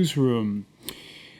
Newsroom.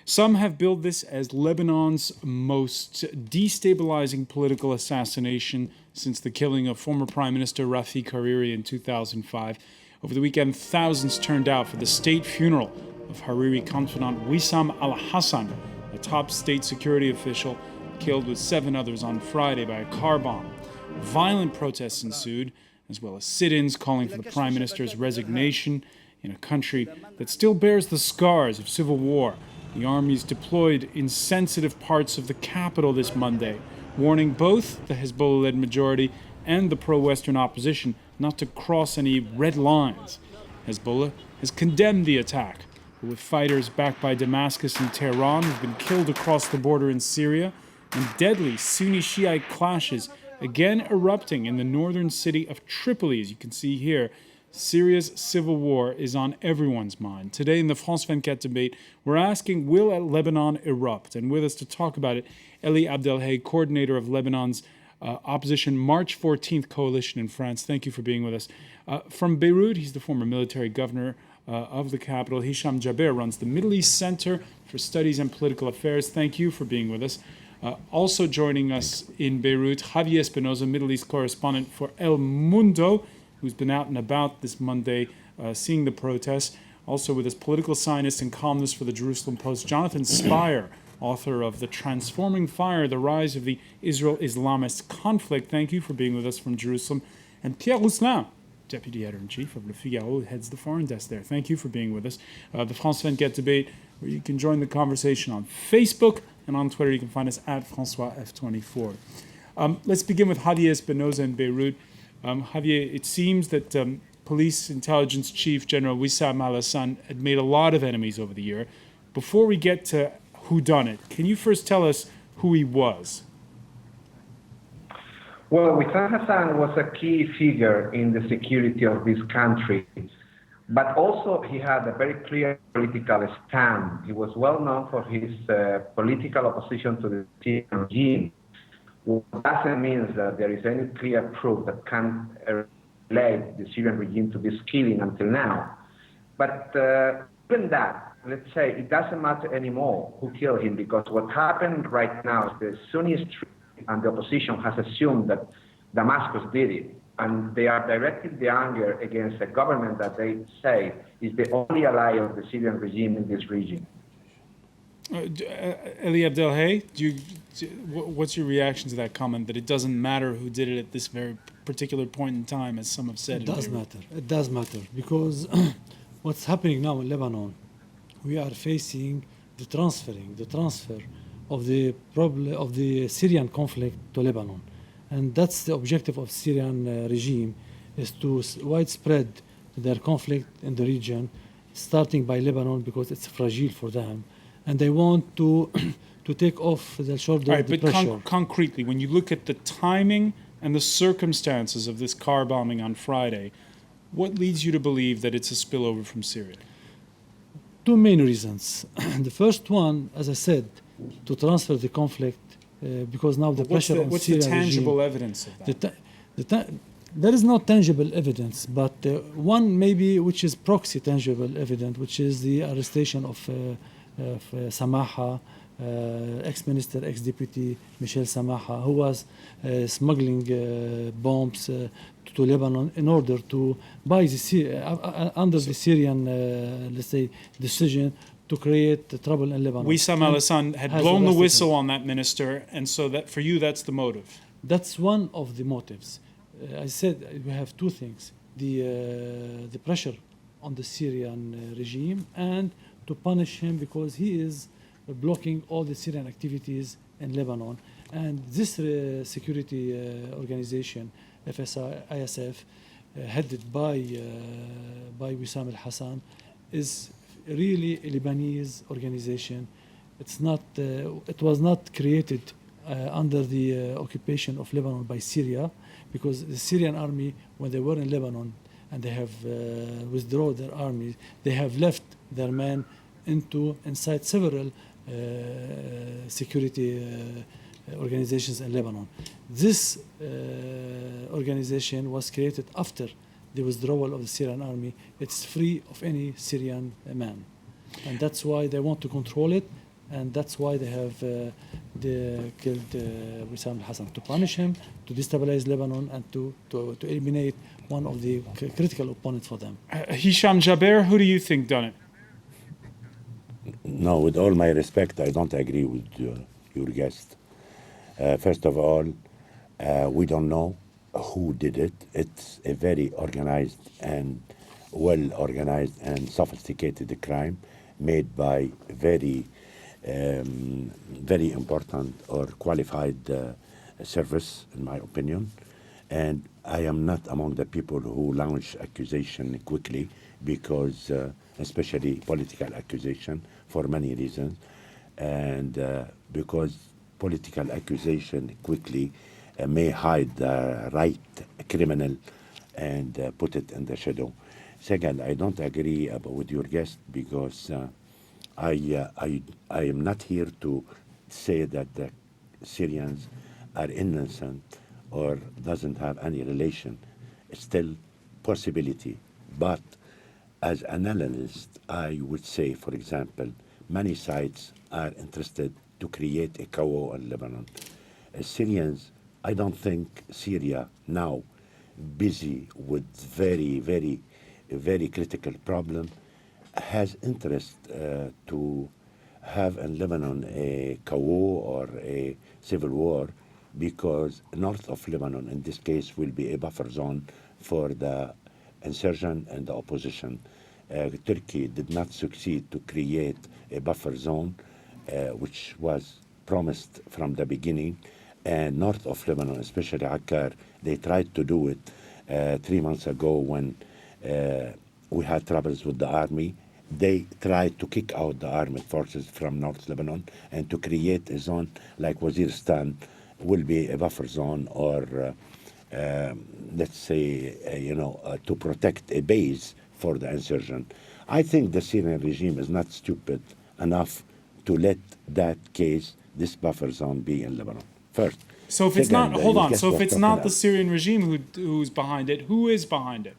Some have billed this as Lebanon's most destabilizing political assassination since the killing of former Prime Minister Rafiq Hariri in 2005. Over the weekend, thousands turned out for the state funeral of Hariri confidant Wissam al-Hassan, a top state security official killed with 7 others on Friday by a car bomb. Violent protests ensued, as well as sit-ins calling for the Prime Minister's resignation in a country that still bears the scars of civil war. The armies deployed in sensitive parts of the capital this Monday, warning both the Hezbollah-led majority and the pro-Western opposition not to cross any red lines. Hezbollah has condemned the attack, but with fighters backed by Damascus and Tehran who've been killed across the border in Syria, and deadly Sunni-Shiite clashes again erupting in the northern city of Tripoli, as you can see here. Syria's civil war is on everyone's mind. Today in the France 24 debate, we're asking, will Lebanon erupt? And with us to talk about it, Elie Abdelhey, coordinator of Lebanon's opposition March 14th coalition in France. Thank you for being with us. From Beirut, he's the former military governor of the capital. Hicham Javier runs the Middle East Center for Studies and Political Affairs. Thank you for being with us. Also joining us in Beirut, Javier ESPINOSA, Middle East correspondent for El Mundo, who's been out and about this Monday seeing the protests. Also with us, political scientist and columnist for the Jerusalem Post, Jonathan Spire, author of The Transforming Fire, The Rise of the Israel-Islamist Conflict. Thank you for being with us from Jerusalem. And Pierre ROUSSELIN, Deputy Editor-in-Chief of Le Figaro, who heads the foreign desk there. Thank you for being with us. The France 24 debate, where you can join the conversation on Facebook, and on Twitter you can find us at FrancoisF24. Let's begin with Javier ESPINOSA in Beirut. Javier, it seems that Police Intelligence Chief General Wissam al-Assad had made a lot of enemies over the year. Before we get to whodunit, can you first tell us who he was? Well, Wissam Hassan was a key figure in the security of this country, but also he had a very clear political stand. He was well known for his political opposition to the Syrian regime. What doesn't mean that there is any clear proof that can relate the Syrian regime to this killing until now. But even that, let's say, it doesn't matter anymore who killed him, because what happened right now is the Sunni street and the opposition has assumed that Damascus did it, and they are directing the anger against a government that they say is the only ally of the Syrian regime in this region. Elie Abdelhey, what's your reaction to that comment that it doesn't matter who did it at this very particular point in time, as some have said? It does matter. It does matter, because what's happening now in Lebanon, we are facing the transfer of the problem of the Syrian conflict to Lebanon, and that's the objective of Syrian regime, is to widespread their conflict in the region, starting by Lebanon because it's fragile for them. And they want to take off the shoulder of the pressure. But concretely, when you look at the timing and the circumstances of this car bombing on Friday, what leads you to believe that it's a spillover from Syria? 2 main reasons. The first one, as I said, to transfer the conflict, because now the pressure on Syria. What's the tangible evidence of that? There is no tangible evidence, but one maybe which is proxy tangible evidence, which is the arrestation of Samaha, ex-minister, ex-deputy Michel Samaha, who was smuggling bombs to Lebanon in order to buy under the Syrian, let's say, decision to create trouble in Lebanon. Wissam al-Assad had blown the whistle on that minister, and so that for you, that's the motive. That's one of the motives. I said we have 2 things: the pressure on the Syrian regime, and to punish him because he is blocking all the Syrian activities in Lebanon. And this security organization, ISF, headed by Wissam al-Hassan, is really a Lebanese organization. It's not. It was not created under the occupation of Lebanon by Syria, because the Syrian army, when they were in Lebanon and they have withdrawn their army, they have left their men inside several security organizations in Lebanon. This organization was created after the withdrawal of the Syrian army. It's free of any Syrian man. And that's why they want to control it, and that's why they have killed Wissam al-Hassan, to punish him, to destabilize Lebanon, and to eliminate one of the critical opponents for them. Hicham Jaber, who do you think done it? No, with all my respect, I don't agree with your guest. First of all, we don't know who did it. It's a very organized and well-organized and sophisticated crime made by very important or qualified service, in my opinion. And I am not among the people who launch accusation quickly, because especially political accusation, for many reasons, and because political accusation quickly may hide the right criminal and put it in the shadow. Second, I don't agree with your guest, because I am not here to say that the Syrians are innocent or doesn't have any relation. It's still possibility. But as an analyst, I would say, for example, many sides are interested to create a chaos in Lebanon. Syrians, I don't think Syria now busy with very critical problem, has interest to have in Lebanon a chaos or a civil war, because north of Lebanon, in this case, will be a buffer zone for the insurgent and the opposition. Turkey did not succeed to create a buffer zone, which was promised from the beginning. And north of Lebanon, especially Akkar, they tried to do it 3 months ago when we had troubles with the army. They tried to kick out the armed forces from North Lebanon and to create a zone like Waziristan will be a buffer zone, or let's say, to protect a base for the insurgent. I think the Syrian regime is not stupid enough to let that case, this buffer zone, be in Lebanon. First. So if it's Second, not, hold on. So if was it's talking not the about- Syrian regime who's behind it, who is behind it?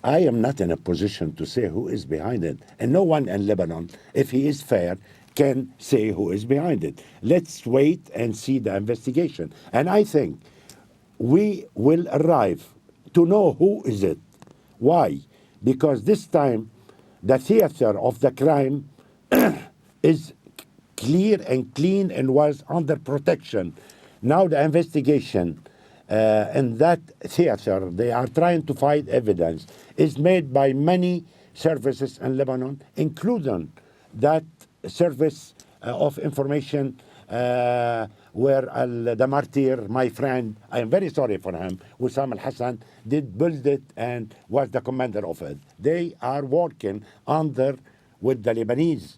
I am not in a position to say who is behind it. And no one in Lebanon, if he is fair, can say who is behind it. Let's wait and see the investigation. And I think we will arrive to know who is it. Why? Because this time the theater of the crime is clear and clean and was under protection. Now the investigation in that theater, they are trying to find evidence, is made by many services in Lebanon, including that service of information where the martyr, my friend, I am very sorry for him, Wissam al-Hassan, did build it and was the commander of it. They are working under with the Lebanese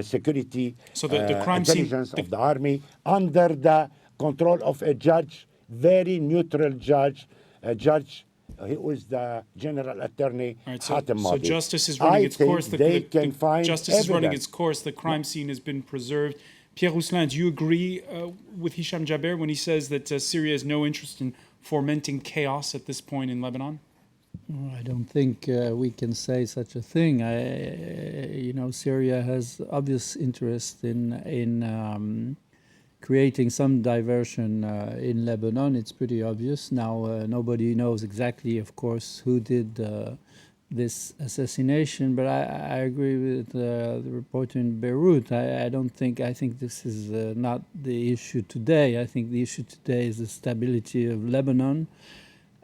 security So the crime scene- intelligence of the army, under the control of a judge, very neutral judge, a judge he was the general attorney. All right, Hatem so Madi. justice is running its think course. they can find justice is running evidence. its course. The crime scene has been preserved. Pierre ROUSSELIN, do you agree with Hicham Jaber when he says that Syria has no interest in fomenting chaos at this point in Lebanon? I don't think we can say such a thing. Syria has obvious interest in creating some diversion in Lebanon. It's pretty obvious. Now, nobody knows exactly, of course, who did this assassination, but I agree with the reporter in Beirut. I think this is not the issue today. I think the issue today is the stability of Lebanon.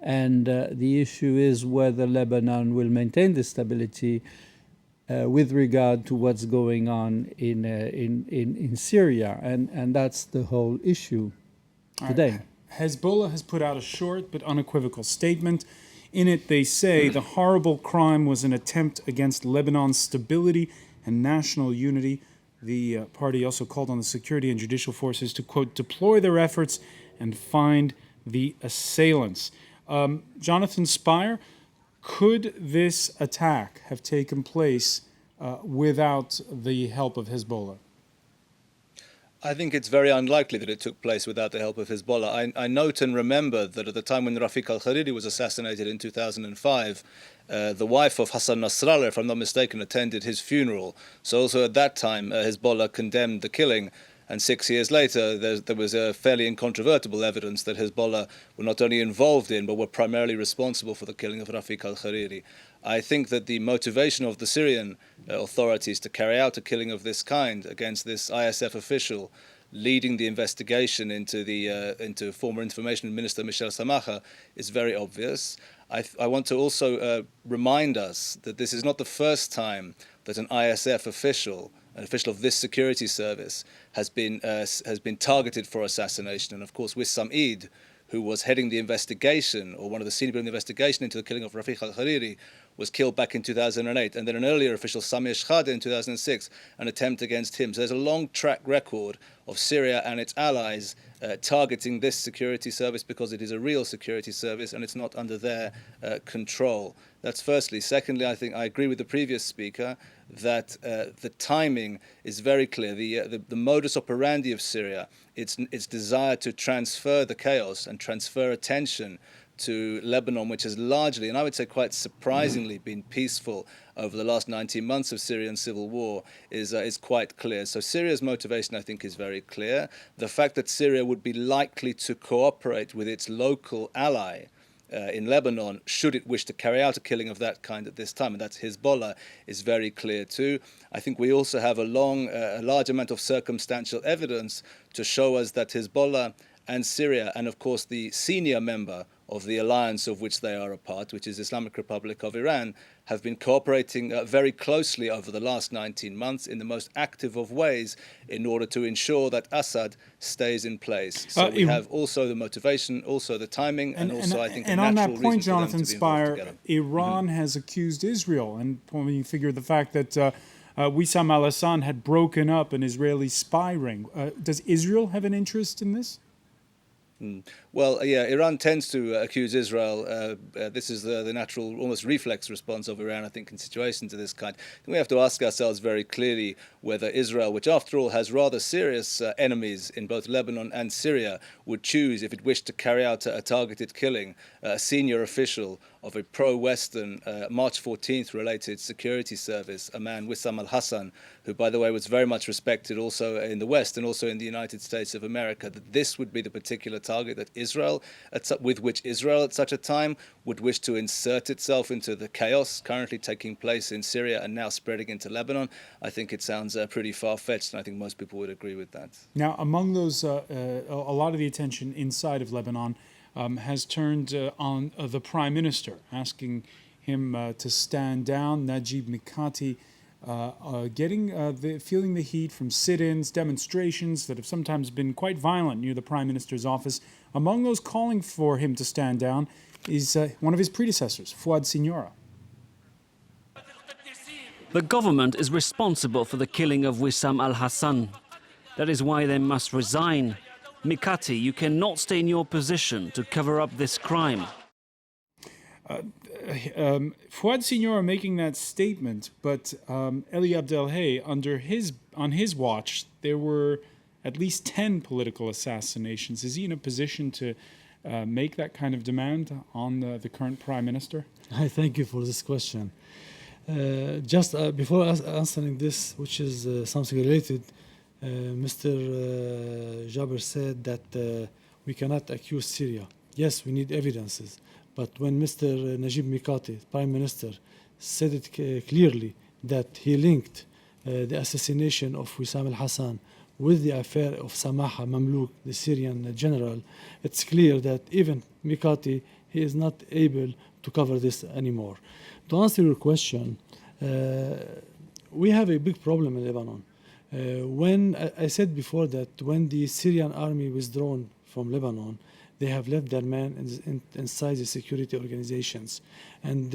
And the issue is whether Lebanon will maintain the stability with regard to what's going on in Syria. And that's the whole issue today. Right. Hezbollah has put out a short but unequivocal statement. In it, they say the horrible crime was an attempt against Lebanon's stability and national unity. The party also called on the security and judicial forces to, quote, deploy their efforts and find the assailants. Jonathan Spire, could this attack have taken place without the help of Hezbollah? I think it's very unlikely that it took place without the help of Hezbollah. I note and remember that at the time when Rafiq Hariri was assassinated in 2005, the wife of Hassan Nasrallah, if I'm not mistaken, attended his funeral. So also at that time, Hezbollah condemned the killing. And 6 years later, there was a fairly incontrovertible evidence that Hezbollah were not only involved in, but were primarily responsible for the killing of Rafiq al-Hariri. I think that the motivation of the Syrian authorities to carry out a killing of this kind against this ISF official leading the investigation into former Information Minister Michel Samaha is very obvious. I want to also remind us that this is not the first time that an ISF official, an official of this security service, has been targeted for assassination. And of course, Wissam Eid, who was heading the investigation, or one of the senior people in the investigation into the killing of Rafiq al-Hariri, was killed back in 2008. And then an earlier official, Sami Shkhade, in 2006, an attempt against him. So there's a long track record of Syria and its allies targeting this security service because it is a real security service and it's not under their control. That's firstly. Secondly, I think I agree with the previous speaker that the timing is very clear. The modus operandi of Syria, its desire to transfer the chaos and transfer attention to Lebanon, which has largely, and I would say quite surprisingly, been peaceful over the last 19 months of Syrian civil war, is quite clear. So Syria's motivation, I think, is very clear. The fact that Syria would be likely to cooperate with its local ally in Lebanon, should it wish to carry out a killing of that kind at this time, and that's Hezbollah, is very clear too. I think we also have a large amount of circumstantial evidence to show us that Hezbollah and Syria, and of course the senior member of the alliance of which they are a part, which is Islamic Republic of Iran, have been cooperating very closely over the last 19 months in the most active of ways in order to ensure that Assad stays in place. So we have also the motivation, also the timing, and also I think a natural reason for them to be involved together. And on that point, Jonathan Spire, Iran has accused Israel, and when you figure the fact that Wissam al-Assad had broken up an Israeli spy ring, does Israel have an interest in this? Well, yeah, Iran tends to accuse Israel. This is the natural, almost reflex response of Iran, I think, in situations of this kind. We have to ask ourselves very clearly whether Israel, which after all has rather serious enemies in both Lebanon and Syria, would choose, if it wished to carry out a targeted killing, a senior official of a pro-Western March 14th related security service, a man, Wissam al-Hassan, who, by the way, was very much respected also in the West and also in the United States of America, that this would be the particular target that Israel, with which Israel at such a time would wish to insert itself into the chaos currently taking place in Syria and now spreading into Lebanon. I think it sounds pretty far-fetched, and I think most people would agree with that. Now, among those, a lot of the attention inside of Lebanon has turned on the Prime Minister, asking him to stand down. Najib Mikati feeling the heat from sit-ins, demonstrations that have sometimes been quite violent near the Prime Minister's office. Among those calling for him to stand down is one of his predecessors, Fouad Signora. The government is responsible for the killing of Wissam al-Hassan. That is why they must resign. Mikati, you cannot stay in your position to cover up this crime. Fouad Signora making that statement, but Elie Abdelhey, on his watch, there were at least 10 political assassinations. Is he in a position to make that kind of demand on the current Prime Minister? I thank you for this question. Just before answering this, which is something related, Mr. Javier said that we cannot accuse Syria. Yes, we need evidences. But when Mr. Najib Mikati, Prime Minister, said it clearly that he linked the assassination of Wissam al-Hassan with the affair of Samaha Mamlouk, the Syrian general, it's clear that even Mikati, he is not able to cover this anymore. To answer your question, we have a big problem in Lebanon. When I said before that when the Syrian army withdrawn from Lebanon, they have left their men inside the security organizations. And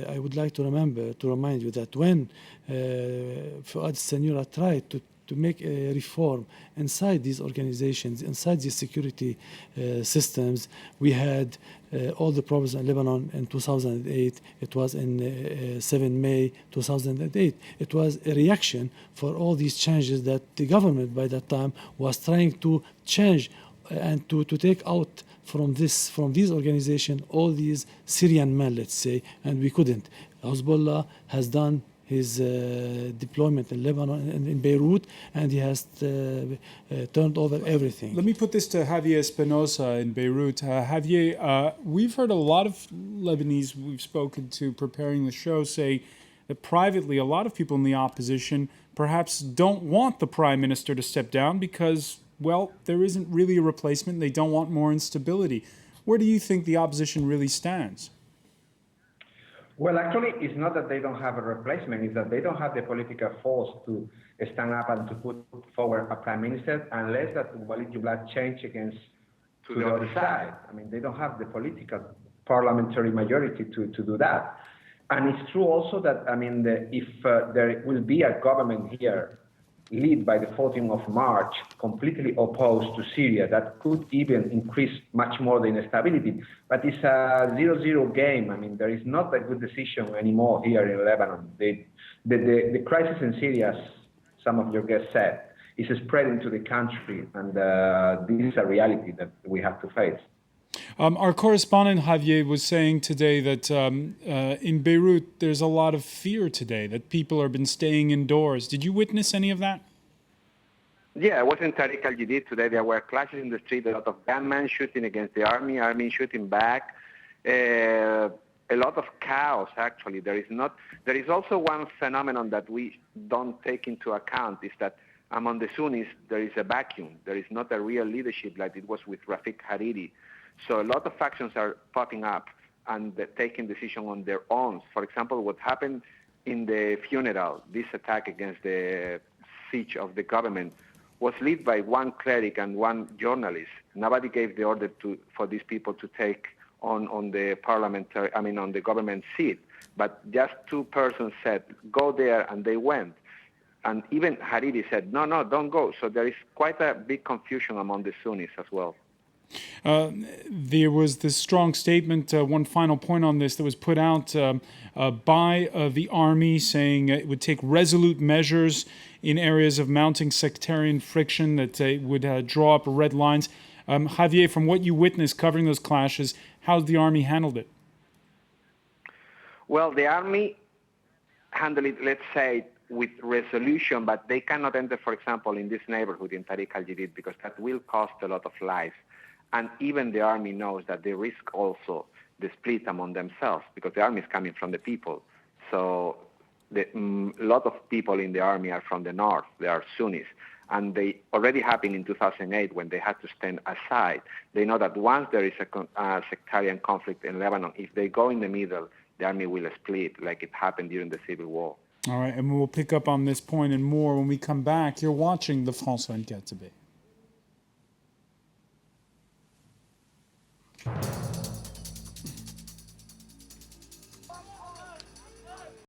I would like to remind you that when Fouad Signora tried to make a reform inside these organizations, inside these security systems. We had all the problems in Lebanon in 2008. It was in 7 May 2008. It was a reaction for all these changes that the government by that time was trying to change and to take out from these organizations all these Syrian men, let's say, and we couldn't. Hezbollah has done his deployment in Lebanon and in Beirut, and he has turned over everything. Let me put this to Javier Espinosa in Beirut. Javier, we've heard a lot of Lebanese we've spoken to preparing the show say that privately a lot of people in the opposition perhaps don't want the prime minister to step down because, well, there isn't really a replacement. They don't want more instability. Where do you think the opposition really stands? Well, actually, it's not that they don't have a replacement, it's that they don't have the political force to stand up and to put forward a prime minister unless that Walid Jublad change against to the other side. I mean, they don't have the political parliamentary majority to do that. And it's true also that, I mean, if there will be a government here led by the 14th of March, completely opposed to Syria, that could even increase much more the instability. But it's a 0-0 game. I mean, there is not a good decision anymore here in Lebanon. The crisis in Syria, as some of your guests said, is spreading to the country, and this is a reality that we have to face. Our correspondent Javier was saying today that in Beirut there's a lot of fear today, that people have been staying indoors. Did you witness any of that? Yeah, I was in Tariq al-Jadid today. There were clashes in the street, a lot of gunmen shooting against the army shooting back. A lot of chaos, actually. There is also one phenomenon that we don't take into account, is that among the Sunnis there is a vacuum. There is not a real leadership like it was with Rafiq Hariri. So a lot of factions are popping up and taking decisions on their own. For example, what happened in the funeral, this attack against the siege of the government, was led by one cleric and one journalist. Nobody gave the order for these people to take on the parliamentary, on the government seat. But just two persons said, go there, and they went. And even Hariri said, no, don't go. So there is quite a big confusion among the Sunnis as well. There was this strong statement, one final point on this, that was put out by the army saying it would take resolute measures in areas of mounting sectarian friction, that would draw up red lines. Javier, from what you witnessed covering those clashes, how's the army handled it? Well, the army handled it, let's say, with resolution, but they cannot enter, for example, in this neighborhood in Tariq al-Jadid, because that will cost a lot of lives. And even the army knows that they risk also the split among themselves, because the army is coming from the people. So a lot of people in the army are from the north. They are Sunnis. And they already happened in 2008 when they had to stand aside. They know that once there is a sectarian conflict in Lebanon, if they go in the middle, the army will split like it happened during the civil war. All right, and we'll pick up on this point and more when we come back. You're watching the France 24 today.